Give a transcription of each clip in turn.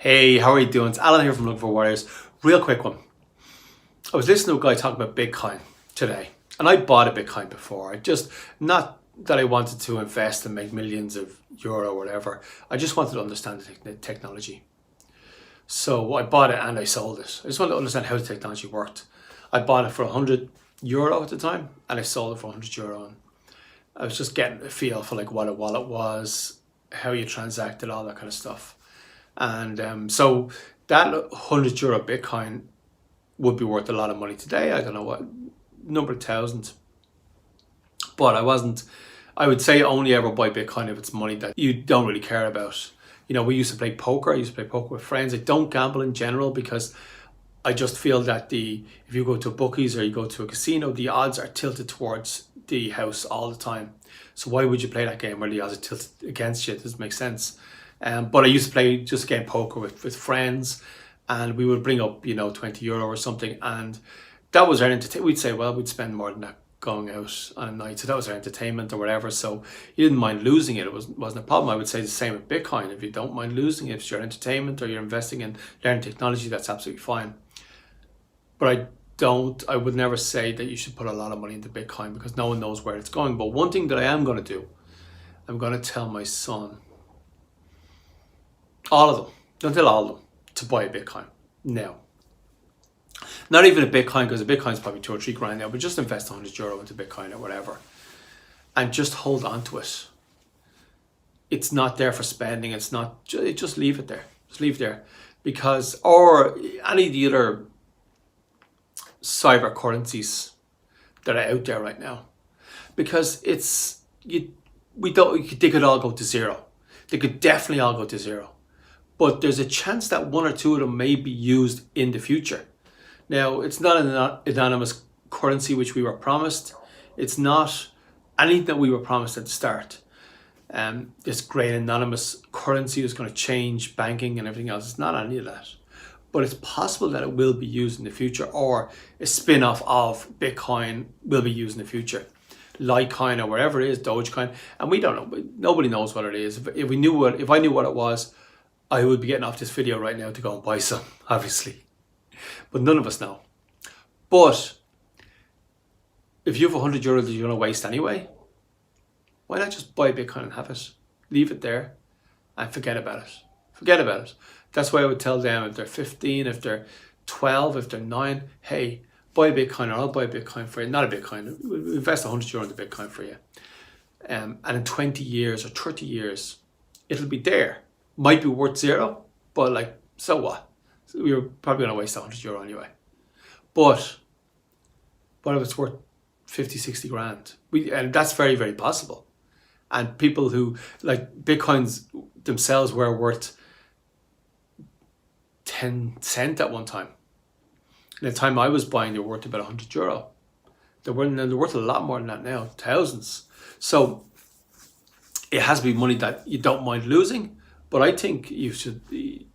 Hey, how are you doing? It's Alan here from Looking for Warriors. Real quick one. I was listening to a guy talking about Bitcoin today, and I bought a Bitcoin before. Not that I wanted to invest and make millions of euro or whatever. I just wanted to understand the technology. So I bought it and I sold it. I just wanted to understand how the technology worked. I bought it for €100 at the time, and I sold it for €100. And I was just getting a feel for like what a wallet was, how you transacted, all that kind of stuff. And so that €100 Bitcoin would be worth a lot of money today. I don't know what number of thousands, but I would say only ever buy Bitcoin if it's money that you don't really care about. You know, we used to play poker. I used to play poker with friends. I don't gamble in general because I just feel that if you go to bookies or you go to a casino, the odds are tilted towards the house all the time. So why would you play that game where the odds are tilted against you? It doesn't make sense. But I used to play just game poker with friends, and we would bring up, €20 or something, and that was our entertainment. We'd say, well, we'd spend more than that going out on a night, so that was our entertainment or whatever. So you didn't mind losing it. It wasn't a problem. I would say the same with Bitcoin. If you don't mind losing it, if it's your entertainment or you're investing in learning technology, that's absolutely fine. But I would never say that you should put a lot of money into Bitcoin because no one knows where it's going. But one thing that I am going to do, I'm going to tell my son, all of them, don't tell all of them, to buy a Bitcoin now. Not even a Bitcoin, because a Bitcoin is probably 2 or 3 grand now, but just invest €100 into Bitcoin or whatever, and just hold on to it. It's not there for spending. It's not. Just leave it there. Just leave it there, because or any of the other cyber currencies that are out there right now, because they could all go to zero. They could definitely all go to zero. But there's a chance that 1 or 2 of them may be used in the future. Now, it's not an anonymous currency which we were promised. It's not anything that we were promised at the start. This great anonymous currency is going to change banking and everything else. It's not any of that. But it's possible that it will be used in the future, or a spin-off of Bitcoin will be used in the future. Litecoin or wherever it is, Dogecoin. And we don't know. Nobody knows what it is. If I knew what it was, I would be getting off this video right now to go and buy some, obviously. But none of us know. But if you have €100 that you're going to waste anyway, why not just buy Bitcoin and have it? Leave it there and forget about it. Forget about it. That's why I would tell them, if they're 15, if they're 12, if they're 9, hey, buy Bitcoin, or I'll buy Bitcoin for you. Not a Bitcoin. Invest €100 into Bitcoin for you. And in 20 years or 30 years, it'll be there. Might be worth zero, but so what? We were probably going to waste €100 anyway. But what if it's worth 50, 60 grand? And that's very, very possible. And people who, Bitcoins themselves were worth 10 cents at one time. And the time I was buying, they were worth about €100. They're worth a lot more than that now, thousands. So it has to be money that you don't mind losing. But I think you should,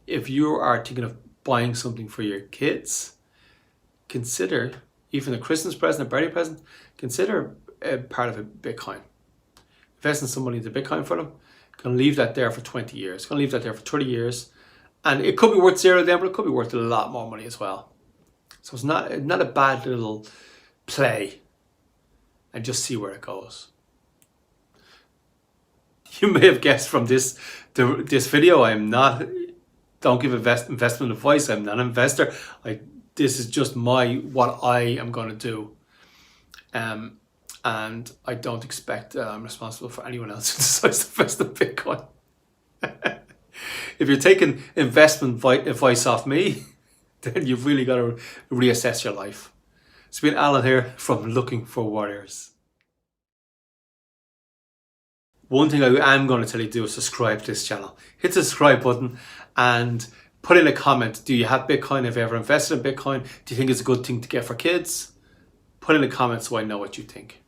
if you are thinking of buying something for your kids, consider, even a Christmas present, a birthday present, consider a part of a Bitcoin. Investing some money into Bitcoin for them, going to leave that there for 20 years, going to leave that there for 30 years. And it could be worth zero then, but it could be worth a lot more money as well. So it's not a bad little play, and just see where it goes. You may have guessed from this video, don't give investment advice. I'm not an investor. This is just what I am going to do. And I don't expect I'm responsible for anyone else who decides to invest in Bitcoin. If you're taking investment advice off me, then you've really got to reassess your life. It's been Alan here from Looking for Warriors. One thing I am going to tell you to do is subscribe to this channel. Hit the subscribe button and put in a comment. Do you have Bitcoin? Have you ever invested in Bitcoin? Do you think it's a good thing to get for kids? Put in a comment so I know what you think.